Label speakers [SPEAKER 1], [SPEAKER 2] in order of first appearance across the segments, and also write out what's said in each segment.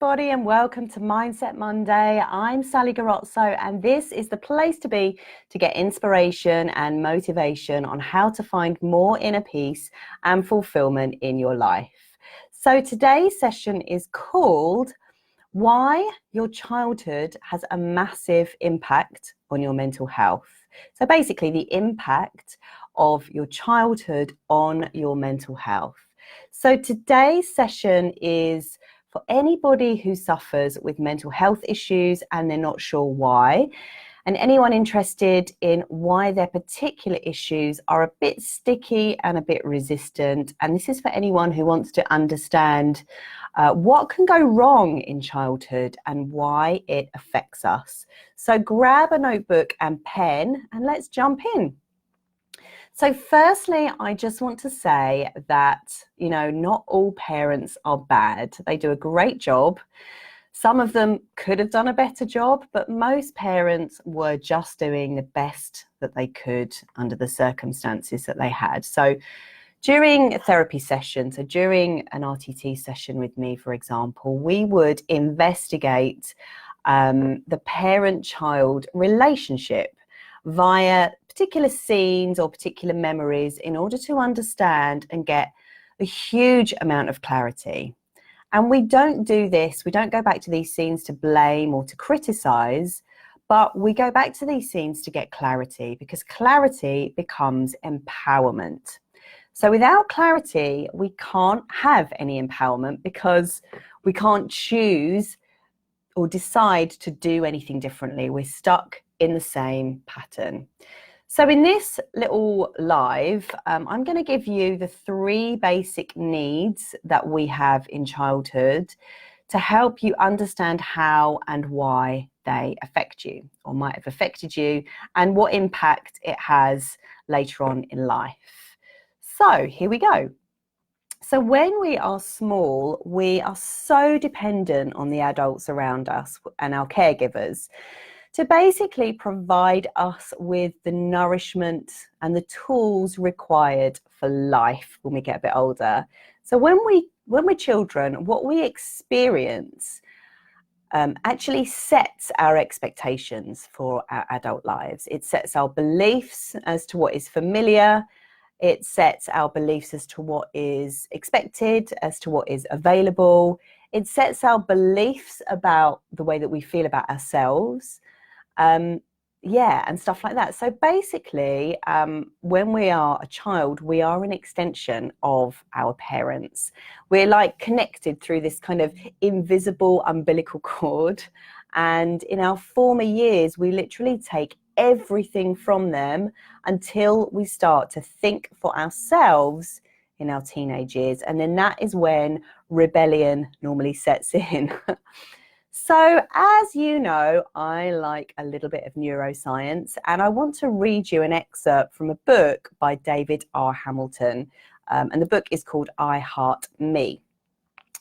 [SPEAKER 1] everybody, and welcome to Mindset Monday. I'm Sally Garozzo, and this is the place to be to get inspiration and motivation on how to find more inner peace and fulfillment in your life. So today's session is called Why Your Childhood Has a Massive Impact on Your Mental Health. So basically the impact of your childhood on your mental health. So today's session is for anybody who suffers with mental health issues and they're not sure why, and anyone interested in why their particular issues are a bit sticky and a bit resistant. And this is for anyone who wants to understand what can go wrong in childhood and why it affects us. So grab a notebook and pen and let's jump in. So firstly, I just want to say that, not all parents are bad. They do a great job. Some of them could have done a better job, but most parents were just doing the best that they could under the circumstances that they had. So during a therapy session, so during an RTT session with me, for example, we would investigate the parent-child relationship via particular scenes or particular memories in order to understand and get a huge amount of clarity. And we don't do this, we don't go back to these scenes to blame or to criticize, but we go back to these scenes to get clarity, because clarity becomes empowerment. So without clarity, we can't have any empowerment because we can't choose or decide to do anything differently. We're stuck in the same pattern. So in this little live, I'm going to give you the 3 basic needs that we have in childhood to help you understand how and why they affect you or might have affected you and what impact it has later on in life. So here we go. So when we are small, we are so dependent on the adults around us and our caregivers to basically provide us with the nourishment and the tools required for life when we get a bit older. So when we're children, what we experience actually sets our expectations for our adult lives. It sets our beliefs as to what is familiar. It sets our beliefs as to what is expected, as to what is available. It sets our beliefs about the way that we feel about ourselves. And stuff like that. So basically, when we are a child, we are an extension of our parents. We're like connected through this kind of invisible umbilical cord. And in our former years, we literally take everything from them until we start to think for ourselves in our teenage years. And then that is when rebellion normally sets in. So as you know, I like a little bit of neuroscience, and I want to read you an excerpt from a book by David R. Hamilton, and the book is called I Heart Me.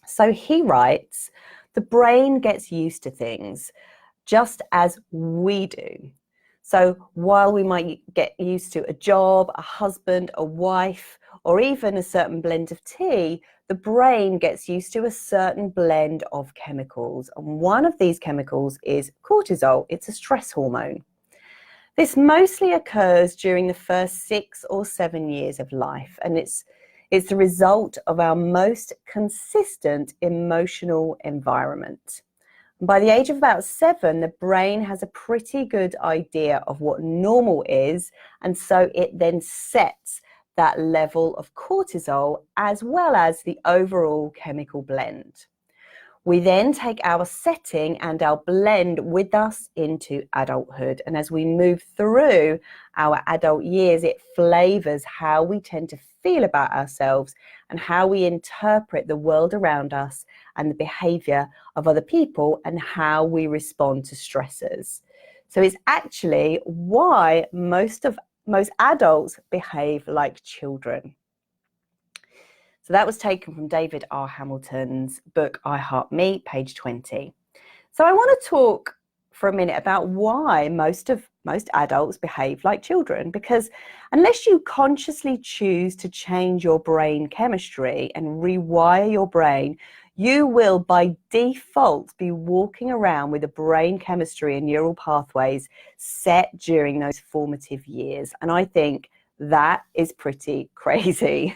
[SPEAKER 1] So he writes, the brain gets used to things just as we do. So while we might get used to a job, a husband, a wife, or even a certain blend of tea, the brain gets used to a certain blend of chemicals. And one of these chemicals is cortisol. It's a stress hormone. This mostly occurs during the first 6 or 7 years of life. And it's the result of our most consistent emotional environment. And by the age of about 7, the brain has a pretty good idea of what normal is. And so it then sets that level of cortisol as well as the overall chemical blend. We then take our setting and our blend with us into adulthood. And as we move through our adult years, it flavors how we tend to feel about ourselves and how we interpret the world around us and the behavior of other people and how we respond to stressors. So it's actually why most adults behave like children. So that was taken from David R. Hamilton's book, I Heart Me, page 20. So I want to talk for a minute about why most adults behave like children, because unless you consciously choose to change your brain chemistry and rewire your brain, you will by default be walking around with a brain chemistry and neural pathways set during those formative years. And I think that is pretty crazy.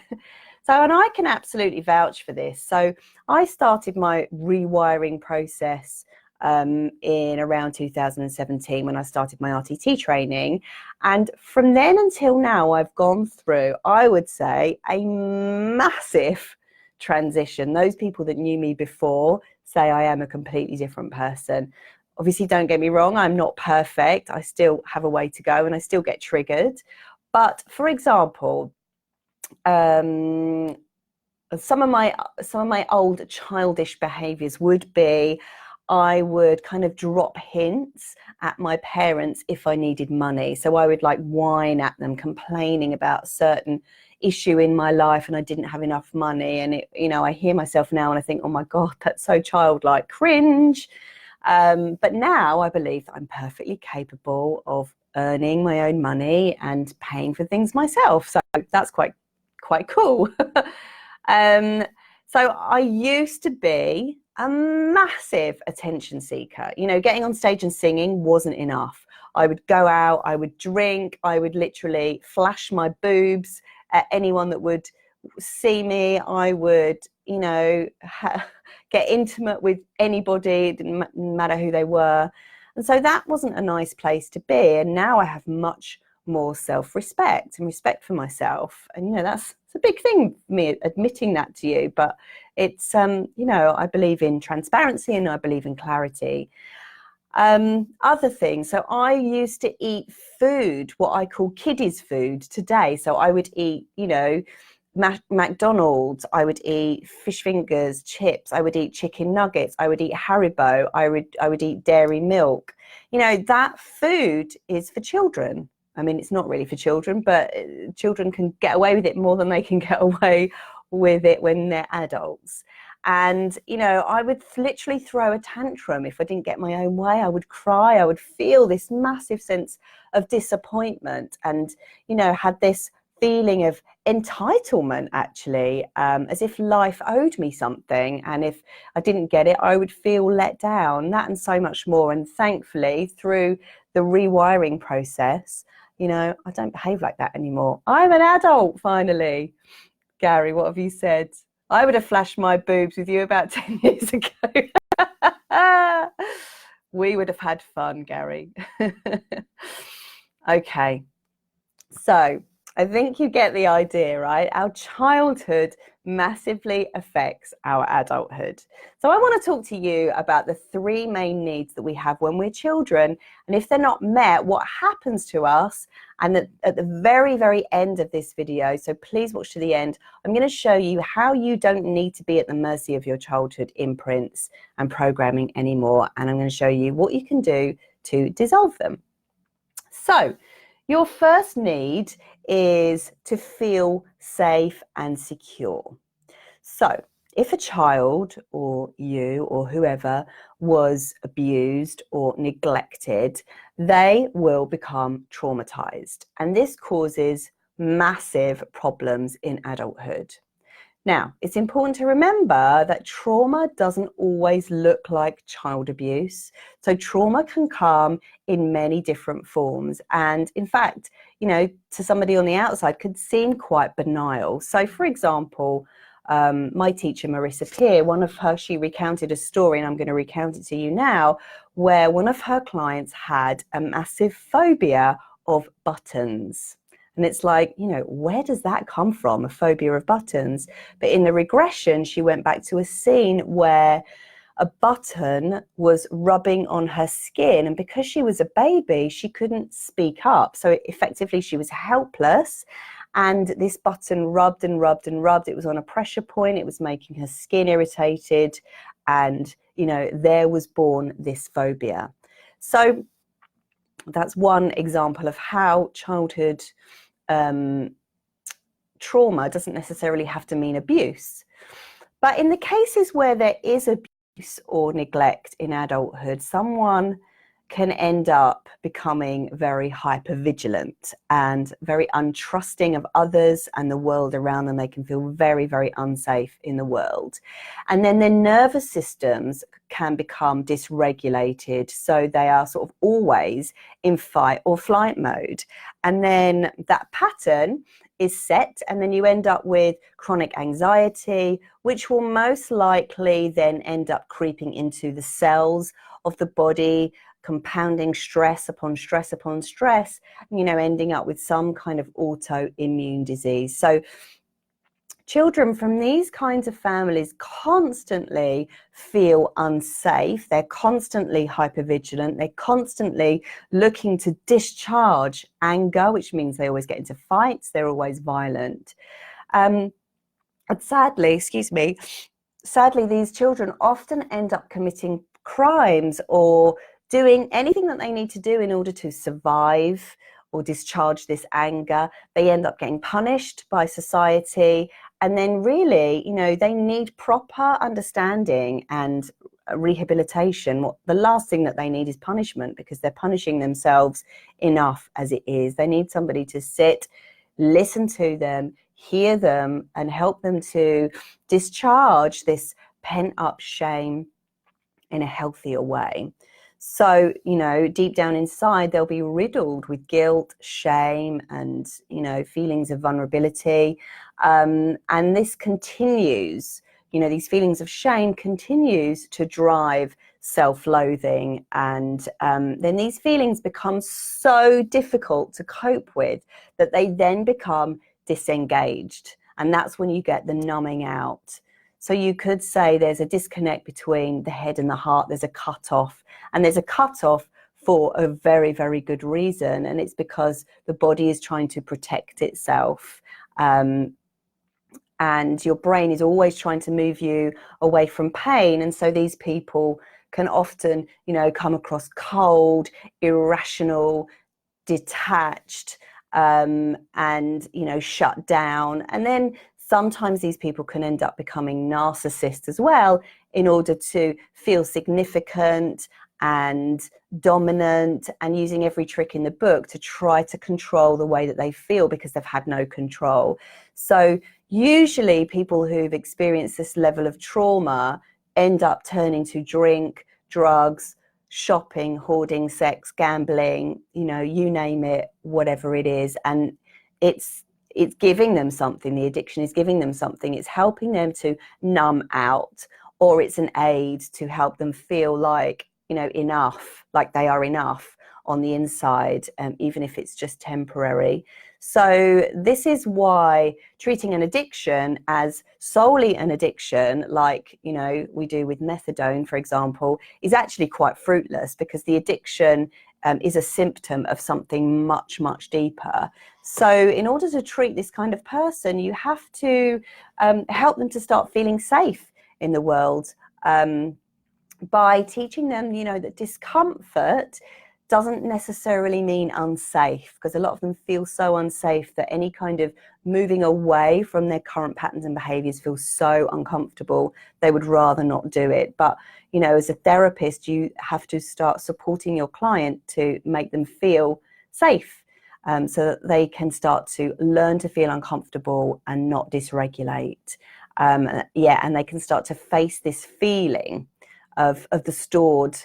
[SPEAKER 1] So, and I can absolutely vouch for this. So I started my rewiring process in around 2017 when I started my RTT training. And from then until now, I've gone through, I would say, a massive transition. Those people that knew me before say I am a completely different person. Obviously, don't get me wrong, I'm not perfect. I still have a way to go and I still get triggered. But for example, some of my old childish behaviors would be I would kind of drop hints at my parents if I needed money. So I would like whine at them, complaining about a certain issue in my life and I didn't have enough money. And it, you know, I hear myself now and I think, oh my God, that's so childlike, cringe. But now I believe that I'm perfectly capable of earning my own money and paying for things myself. So that's quite cool. So I used to be a massive attention seeker. You know, getting on stage and singing wasn't enough. I would go out, I would drink, I would literally flash my boobs at anyone that would see me. I would, you know, get intimate with anybody, it didn't matter who they were. And so that wasn't a nice place to be. And now I have much more self-respect and respect for myself. And, you know, that's a big thing, me admitting that to you. But it's, you know, I believe in transparency and I believe in clarity. Other things. So I used to eat food, what I call kiddies food today. So I would eat, you know, McDonald's, I would eat fish fingers, chips, I would eat chicken nuggets, I would eat Haribo, I would eat dairy milk. You know, that food is for children. I mean, it's not really for children, but children can get away with it more than they can get away with it when they're adults. And, you know, I would literally throw a tantrum if I didn't get my own way. I would cry. I would feel this massive sense of disappointment and, you know, had this feeling of entitlement, actually, as if life owed me something. And if I didn't get it, I would feel let down, that and so much more. And thankfully, through the rewiring process, you know, I don't behave like that anymore. I'm an adult, finally. Gary, what have you said? I would have flashed my boobs with you about 10 years ago. We would have had fun, Gary. Okay, so I think you get the idea, right? Our childhood massively affects our adulthood. So I want to talk to you about the three main needs that we have when we're children. And if they're not met, what happens to us? And at the very, very end of this video, so please watch to the end, I'm going to show you how you don't need to be at the mercy of your childhood imprints and programming anymore. And I'm going to show you what you can do to dissolve them. So your first need is to feel safe and secure. So if a child or you or whoever was abused or neglected, they will become traumatized. And this causes massive problems in adulthood. Now, it's important to remember that trauma doesn't always look like child abuse. So trauma can come in many different forms. And in fact, you know, to somebody on the outside could seem quite banal. So for example, my teacher, Marissa Peer, she recounted a story, and I'm going to recount it to you now, where one of her clients had a massive phobia of buttons. And it's like, you know, where does that come from, a phobia of buttons? But in the regression, she went back to a scene where a button was rubbing on her skin. And because she was a baby, she couldn't speak up. So effectively, she was helpless. And this button rubbed and rubbed and rubbed. It was on a pressure point. It was making her skin irritated. And, you know, there was born this phobia. So that's one example of how childhood trauma doesn't necessarily have to mean abuse. But in the cases where there is abuse or neglect in adulthood, someone can end up becoming very hypervigilant and very untrusting of others and the world around them. They can feel very, very unsafe in the world. And then their nervous systems can become dysregulated. So they are sort of always in fight or flight mode. And then that pattern is set, and then you end up with chronic anxiety, which will most likely then end up creeping into the cells of the body, compounding stress upon stress upon stress, ending up with some kind of autoimmune disease. So children from these kinds of families constantly feel unsafe. They're constantly hypervigilant. They're constantly looking to discharge anger, which means they always get into fights. They're always violent. And sadly, these children often end up committing crimes or doing anything that they need to do in order to survive or discharge this anger. They end up getting punished by society. And then really, they need proper understanding and rehabilitation. The last thing that they need is punishment, because they're punishing themselves enough as it is. They need somebody to sit, listen to them, hear them, and help them to discharge this pent-up shame in a healthier way. So, deep down inside, they'll be riddled with guilt, shame, and, feelings of vulnerability. And this continues, these feelings of shame continues to drive self-loathing. And then these feelings become so difficult to cope with that they then become disengaged. And that's when you get the numbing out. So you could say there's a disconnect between the head and the heart. There's a cutoff, and there's a cutoff for a very, very good reason. And it's because the body is trying to protect itself. And your brain is always trying to move you away from pain. And so these people can often, come across cold, irrational, detached, and, shut down. And then sometimes these people can end up becoming narcissists as well, in order to feel significant and dominant, and using every trick in the book to try to control the way that they feel, because they've had no control. So usually people who've experienced this level of trauma end up turning to drink, drugs, shopping, hoarding, sex, gambling, you name it, whatever it is. And it's giving them something. The addiction is giving them something. It's helping them to numb out, or it's an aid to help them feel like, enough, like they are enough on the inside, even if it's just temporary. So this is why treating an addiction as solely an addiction, like, we do with methadone, for example, is actually quite fruitless, because the addiction is a symptom of something much, much deeper. So in order to treat this kind of person, you have to help them to start feeling safe in the world, by teaching them, that discomfort doesn't necessarily mean unsafe, because a lot of them feel so unsafe that any kind of moving away from their current patterns and behaviors feels so uncomfortable, they would rather not do it. But, as a therapist, you have to start supporting your client to make them feel safe, so that they can start to learn to feel uncomfortable and not dysregulate. And they can start to face this feeling of the stored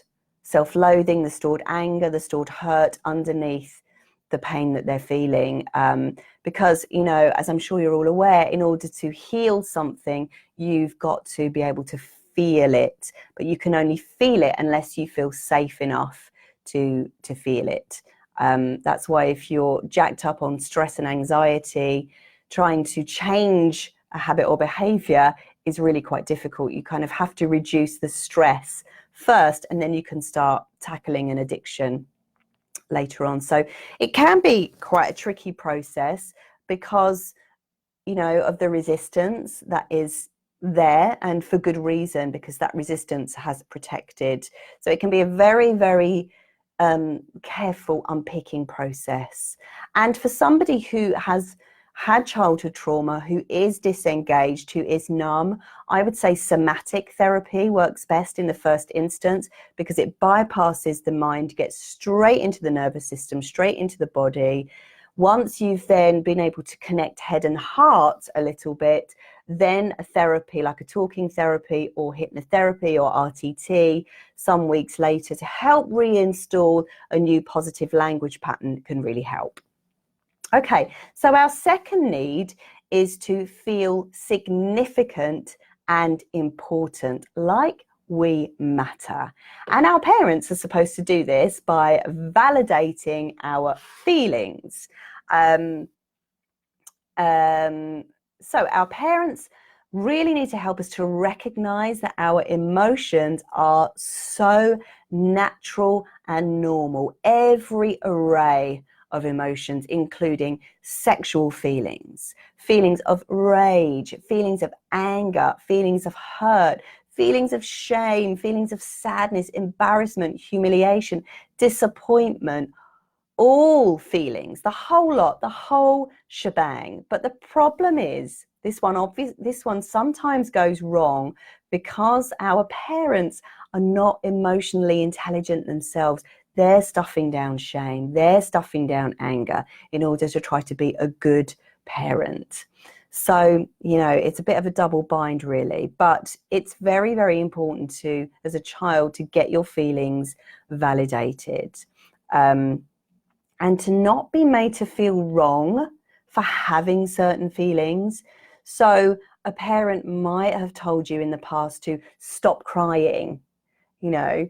[SPEAKER 1] self-loathing, the stored anger, the stored hurt underneath the pain that they're feeling. Because, as I'm sure you're all aware, in order to heal something, you've got to be able to feel it. But you can only feel it unless you feel safe enough to feel it. That's why if you're jacked up on stress and anxiety, trying to change a habit or behavior is really quite difficult. You kind of have to reduce the stress first, and then you can start tackling an addiction later on. So it can be quite a tricky process, because, of the resistance that is there, and for good reason, because that resistance has protected. So it can be a very, very careful unpicking process. And for somebody who has had childhood trauma, who is disengaged, who is numb, I would say somatic therapy works best in the first instance because it bypasses the mind, gets straight into the nervous system, straight into the body. Once you've then been able to connect head and heart a little bit, then a therapy like a talking therapy or hypnotherapy or RTT some weeks later to help reinstall a new positive language pattern can really help. Okay, so our second need is to feel significant and important, like we matter. And our parents are supposed to do this by validating our feelings. So our parents really need to help us to recognize that our emotions are so natural and normal. Every array of emotions, including sexual feelings, feelings of rage, feelings of anger, feelings of hurt, feelings of shame, feelings of sadness, embarrassment, humiliation, disappointment, all feelings, the whole lot, the whole shebang. But the problem is this one sometimes goes wrong because our parents are not emotionally intelligent themselves. They're stuffing down shame, they're stuffing down anger in order to try to be a good parent. So, you know, it's a bit of a double bind really, but it's very, very important to, as a child, to get your feelings validated. And to not be made to feel wrong for having certain feelings. So a parent might have told you in the past to stop crying, you know,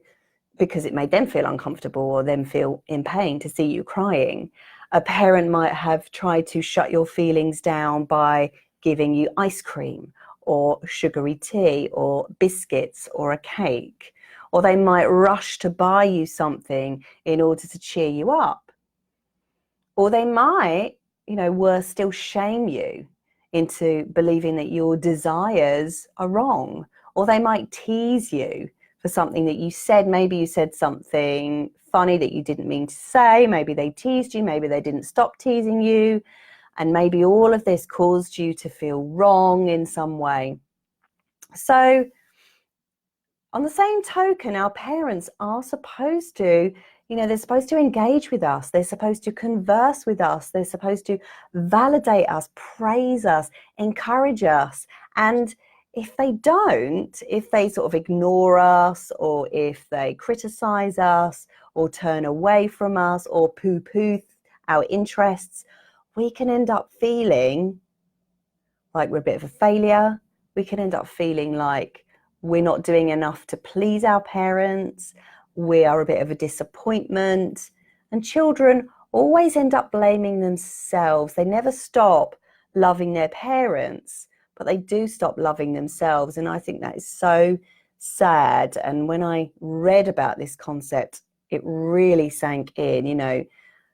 [SPEAKER 1] because it made them feel uncomfortable or them feel in pain to see you crying. A parent might have tried to shut your feelings down by giving you ice cream or sugary tea or biscuits or a cake. Or they might rush to buy you something in order to cheer you up. Or they might, you know, worse still, shame you into believing that your desires are wrong. Or they might tease you for something that you said. Maybe you said something funny that you didn't mean to say. Maybe they teased you. Maybe they didn't stop teasing you. And maybe all of this caused you to feel wrong in some way. So on the same token, our parents are supposed to, you know, they're supposed to engage with us. They're supposed to converse with us. They're supposed to validate us, praise us, encourage us. And if they don't, if they sort of ignore us, or if they criticize us or turn away from us or poo-poo our interests, we can end up feeling like we're a bit of a failure. We can end up feeling like we're not doing enough to please our parents. We are a bit of a disappointment. And children always end up blaming themselves. They never stop loving their parents, but they do stop loving themselves. And I think that is so sad. And when I read about this concept, it really sank in. You know,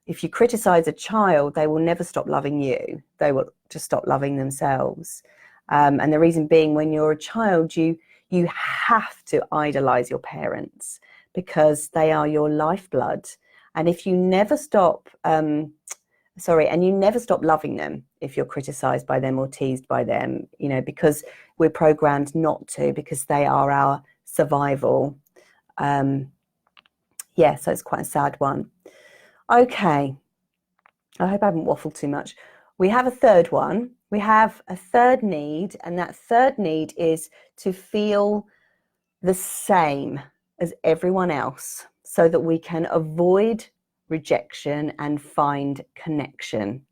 [SPEAKER 1] if you criticize a child, they will never stop loving you. They will just stop loving themselves. And the reason being, when you're a child, you have to idolize your parents because they are your lifeblood. And if you never stop, and you never stop loving them if you're criticized by them or teased by them, you know, because we're programmed not to, because they are our survival. Yeah, so it's quite a sad one. Okay, I hope I haven't waffled too much. We have a third one. We have a third need, and that third need is to feel the same as everyone else so that we can avoid rejection and find connection.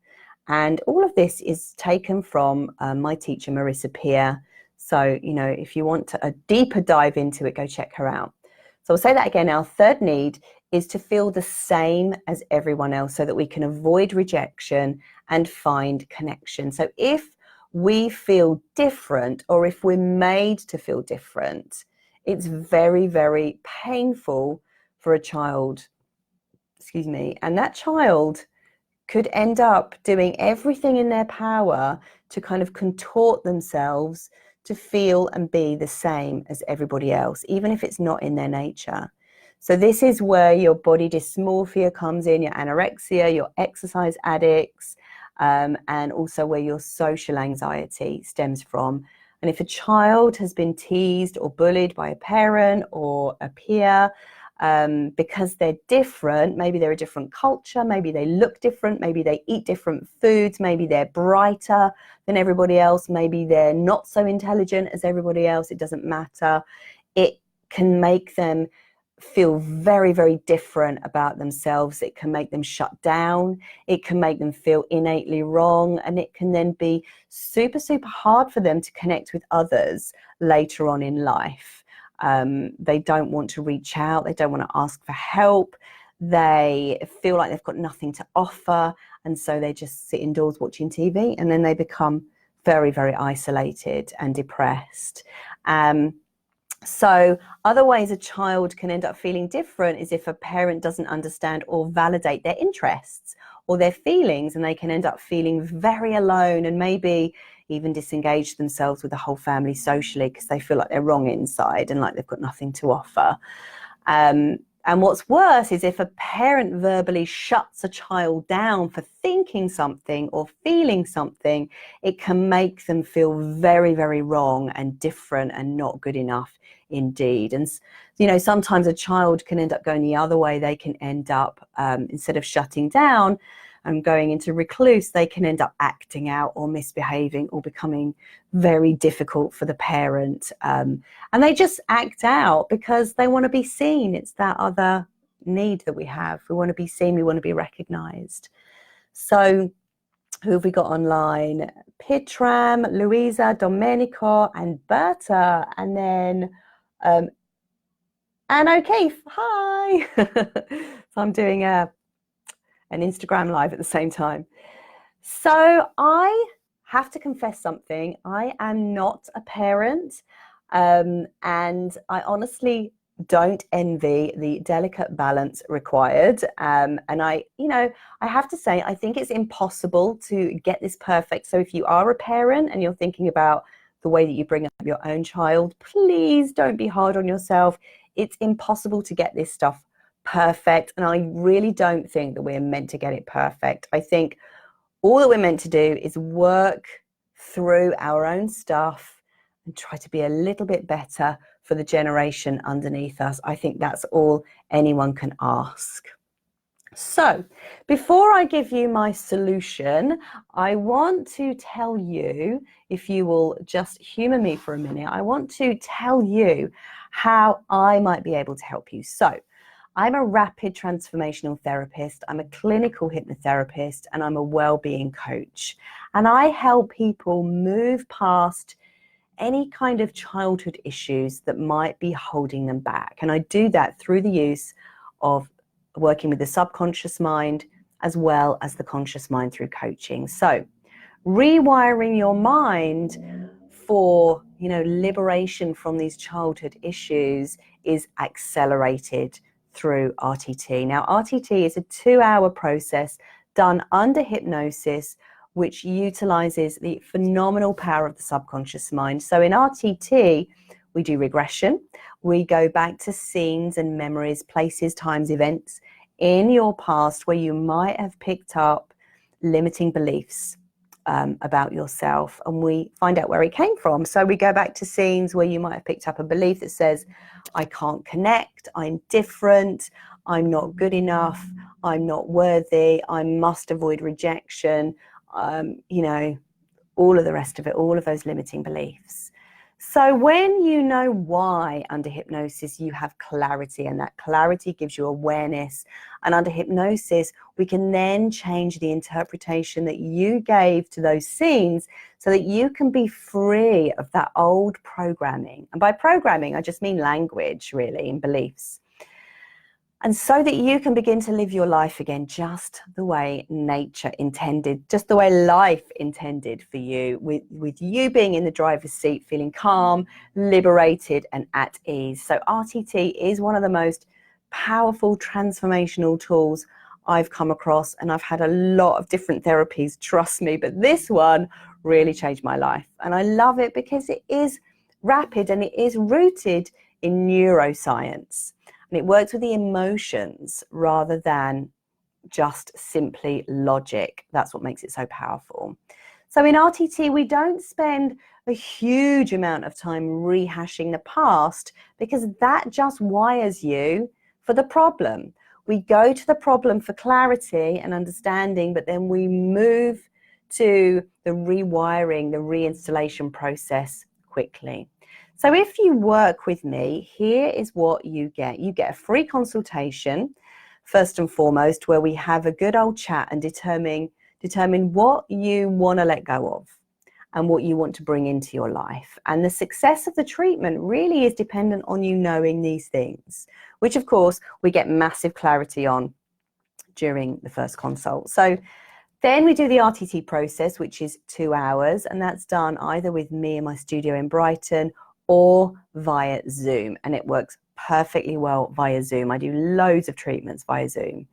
[SPEAKER 1] And all of this is taken from my teacher, Marissa Peer. So, you know, if you want a deeper dive into it, go check her out. So I'll say that again. Our third need is to feel the same as everyone else so that we can avoid rejection and find connection. So if we feel different, or if we're made to feel different, it's very, very painful for a child, and that child could end up doing everything in their power to kind of contort themselves to feel and be the same as everybody else, even if it's not in their nature. So this is where your body dysmorphia comes in, your anorexia, your exercise addicts, and also where your social anxiety stems from. And if a child has been teased or bullied by a parent or a peer, because they're different, maybe they're a different culture, maybe they look different, maybe they eat different foods, maybe they're brighter than everybody else, maybe they're not so intelligent as everybody else, it doesn't matter. It can make them feel very, very different about themselves. It can make them shut down. It can make them feel innately wrong. And it can then be super, super hard for them to connect with others later on in life. They don't want to reach out. They don't want to ask for help. They feel like they've got nothing to offer. And so they just sit indoors watching TV, and then they become very, very isolated and depressed. So other ways a child can end up feeling different is if a parent doesn't understand or validate their interests or their feelings, and they can end up feeling very alone and maybe even disengage themselves with the whole family socially because they feel like they're wrong inside and like they've got nothing to offer. And what's worse is if a parent verbally shuts a child down for thinking something or feeling something, it can make them feel very, very wrong and different and not good enough indeed. And, you know, sometimes a child can end up going the other way. They can end up, instead of shutting down and going into recluse, they can end up acting out or misbehaving or becoming very difficult for the parent. And they just act out because they want to be seen. It's that other need that we have. We want to be seen. We want to be recognized. So who have we got online? Pitram, Louisa, Domenico, and Berta. And then Anne O'Keefe. Hi. So I'm doing an Instagram live at the same time. So I have to confess something. I am not a parent, and I honestly don't envy the delicate balance required. And I have to say, I think it's impossible to get this perfect. So if you are a parent and you're thinking about the way that you bring up your own child, please don't be hard on yourself. It's impossible to get this stuff perfect. And I really don't think that we're meant to get it perfect. I think all that we're meant to do is work through our own stuff and try to be a little bit better for the generation underneath us. I think that's all anyone can ask. So before I give you my solution, I want to tell you, if you will just humor me for a minute, I want to tell you how I might be able to help you. So I'm a rapid transformational therapist, I'm a clinical hypnotherapist, and I'm a well-being coach. And I help people move past any kind of childhood issues that might be holding them back. And I do that through the use of working with the subconscious mind as well as the conscious mind through coaching. So rewiring your mind for, liberation from these childhood issues is accelerated through RTT. Now, RTT is a 2-hour process done under hypnosis, which utilizes the phenomenal power of the subconscious mind. So in RTT, we do regression. We go back to scenes and memories, places, times, events in your past where you might have picked up limiting beliefs about yourself, and we find out where it came from. So we go back to scenes where you might have picked up a belief that says, I can't connect, I'm different, I'm not good enough, I'm not worthy, I must avoid rejection, all of the rest of it, all of those limiting beliefs. So when you know why under hypnosis, you have clarity, and that clarity gives you awareness. And under hypnosis, we can then change the interpretation that you gave to those scenes so that you can be free of that old programming. And by programming, I just mean language, really, and beliefs. And so that you can begin to live your life again just the way nature intended, just the way life intended for you, with you being in the driver's seat, feeling calm, liberated, and at ease. So RTT is one of the most powerful transformational tools I've come across, and I've had a lot of different therapies, trust me, but this one really changed my life. And I love it because it is rapid and it is rooted in neuroscience. And it works with the emotions rather than just simply logic. That's what makes it so powerful. So in RTT, we don't spend a huge amount of time rehashing the past, because that just wires you for the problem. We go to the problem for clarity and understanding, but then we move to the rewiring, the reinstallation process quickly. So if you work with me, here is what you get. You get a free consultation, first and foremost, where we have a good old chat and determine what you want to let go of and what you want to bring into your life. And the success of the treatment really is dependent on you knowing these things, which of course we get massive clarity on during the first consult. So then we do the RTT process, which is 2 hours, and that's done either with me in my studio in Brighton or via Zoom, and it works perfectly well via Zoom. I do loads of treatments via Zoom.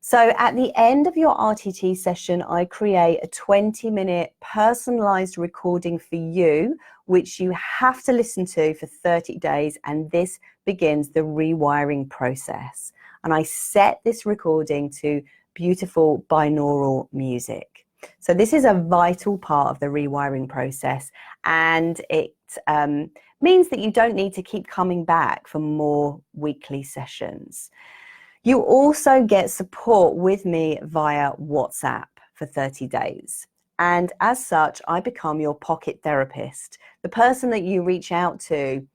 [SPEAKER 1] So at the end of your RTT session, I create a 20-minute personalized recording for you, which you have to listen to for 30 days. And this begins the rewiring process. And I set this recording to beautiful binaural music. So this is a vital part of the rewiring process. And it means that you don't need to keep coming back for more weekly sessions. You also get support with me via WhatsApp for 30 days. And as such, I become your pocket therapist, the person that you reach out to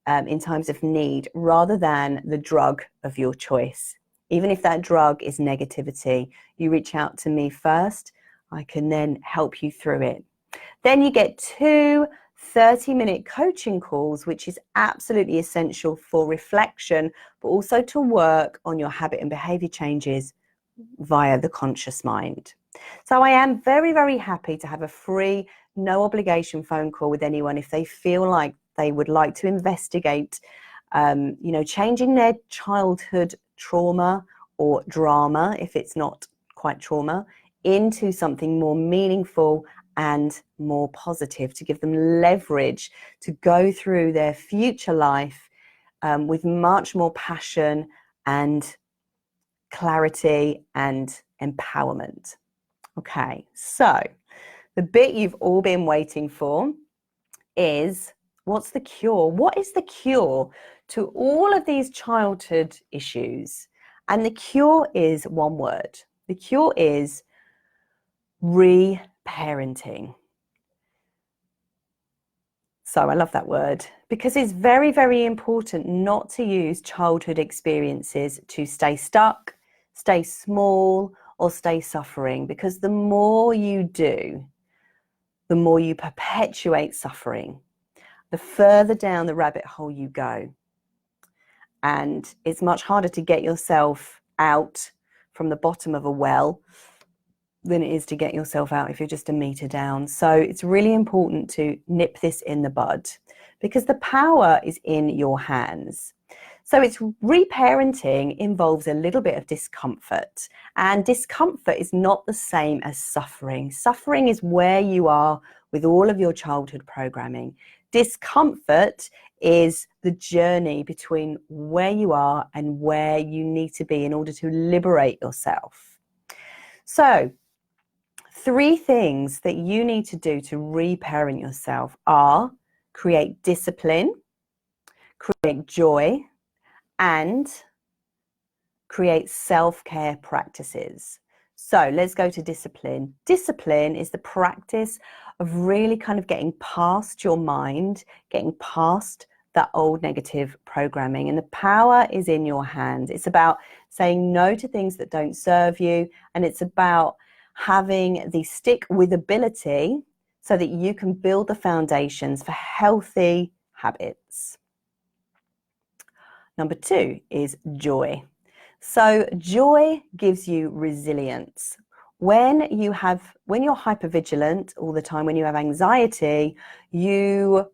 [SPEAKER 1] in times of need, rather than the drug of your choice. Even if that drug is negativity, you reach out to me first. I can then help you through it. Then you get 2 30-minute coaching calls, which is absolutely essential for reflection, but also to work on your habit and behavior changes via the conscious mind. So I am very, very happy to have a free, no obligation phone call with anyone if they feel like they would like to investigate, changing their childhood trauma or drama, if it's not quite trauma, into something more meaningful and more positive, to give them leverage to go through their future life with much more passion and clarity and empowerment. Okay, so the bit you've all been waiting for is, what's the cure? What is the cure to all of these childhood issues? And the cure is one word. The cure is reparenting. So I love that word, because it's very, very important not to use childhood experiences to stay stuck, stay small, or stay suffering, because the more you do, the more you perpetuate suffering, the further down the rabbit hole you go. And it's much harder to get yourself out from the bottom of a well than it is to get yourself out if you're just a meter down. So it's really important to nip this in the bud, because the power is in your hands. So it's reparenting involves a little bit of discomfort, and discomfort is not the same as suffering. Suffering is where you are with all of your childhood programming. Discomfort is the journey between where you are and where you need to be in order to liberate yourself. So 3 things that you need to do to reparent yourself are: create discipline, create joy, and create self-care practices. So let's go to discipline. Discipline is the practice of really kind of getting past your mind, getting past that old negative programming, and the power is in your hands. It's about saying no to things that don't serve you, and it's about having the stick with ability so that you can build the foundations for healthy habits. Number 2 is joy. So joy gives you resilience. When you're hypervigilant all the time, when you have anxiety, you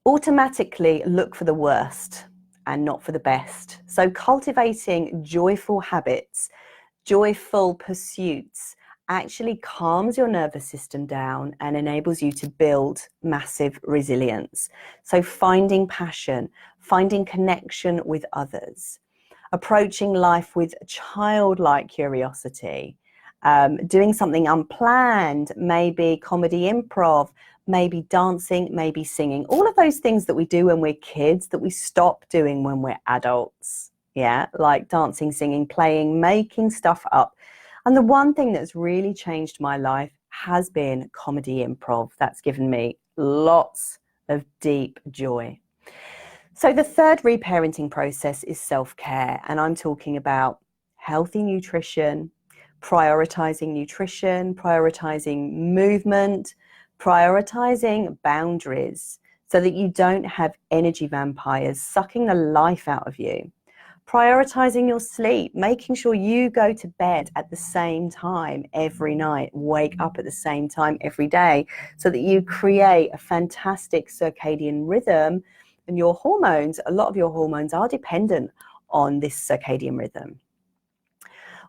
[SPEAKER 1] automatically look for the worst and not for the best. So cultivating joyful habits, joyful pursuits, actually calms your nervous system down and enables you to build massive resilience. So finding passion, finding connection with others, approaching life with childlike curiosity, doing something unplanned, maybe comedy improv, maybe dancing, maybe singing, all of those things that we do when we're kids that we stop doing when we're adults. Yeah, like dancing, singing, playing, making stuff up. And the one thing that's really changed my life has been comedy improv. That's given me lots of deep joy. So the third reparenting process is self-care, and I'm talking about healthy nutrition, prioritizing movement, prioritizing boundaries so that you don't have energy vampires sucking the life out of you. Prioritizing your sleep, making sure you go to bed at the same time every night, wake up at the same time every day, so that you create a fantastic circadian rhythm. And your hormones, a lot of your hormones are dependent on this circadian rhythm.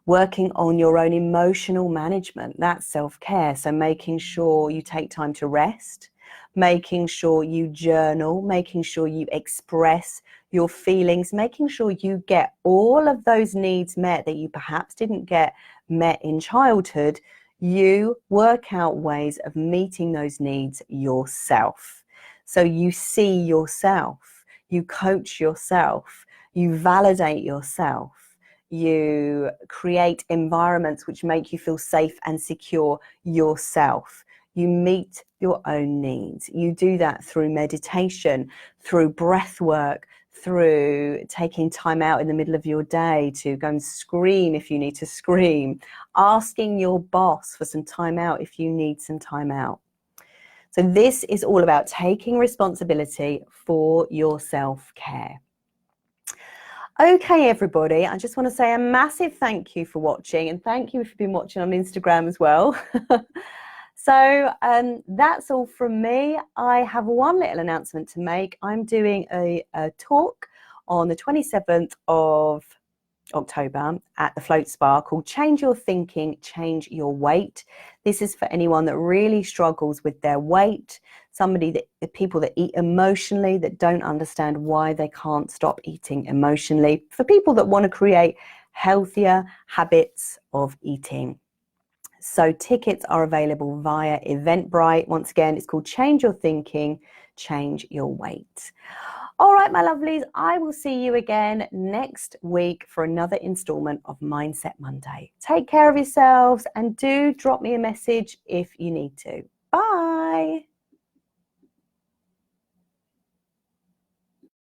[SPEAKER 1] Working on your own emotional management, that's self-care. So making sure you take time to rest, making sure you journal, making sure you express your feelings, making sure you get all of those needs met that you perhaps didn't get met in childhood. You work out ways of meeting those needs yourself. So you see yourself, you coach yourself, you validate yourself, you create environments which make you feel safe and secure yourself. You meet your own needs. You do that through meditation, through breath work, through taking time out in the middle of your day to go and scream if you need to scream, asking your boss for some time out if you need some time out. So this is all about taking responsibility for your self-care. Okay, everybody, I just want to say a massive thank you for watching, and thank you if you've been watching on Instagram as well. So that's all from me. I have one little announcement to make. I'm doing a talk on the 27th of October at the Float Spa called Change Your Thinking, Change Your Weight. This is for anyone that really struggles with their weight, people that eat emotionally, that don't understand why they can't stop eating emotionally, for people that want to create healthier habits of eating. So tickets are available via Eventbrite. Once again, it's called Change Your Thinking, Change Your Weight. All right, my lovelies, I will see you again next week for another installment of Mindset Monday. Take care of yourselves and do drop me a message if you need to. Bye.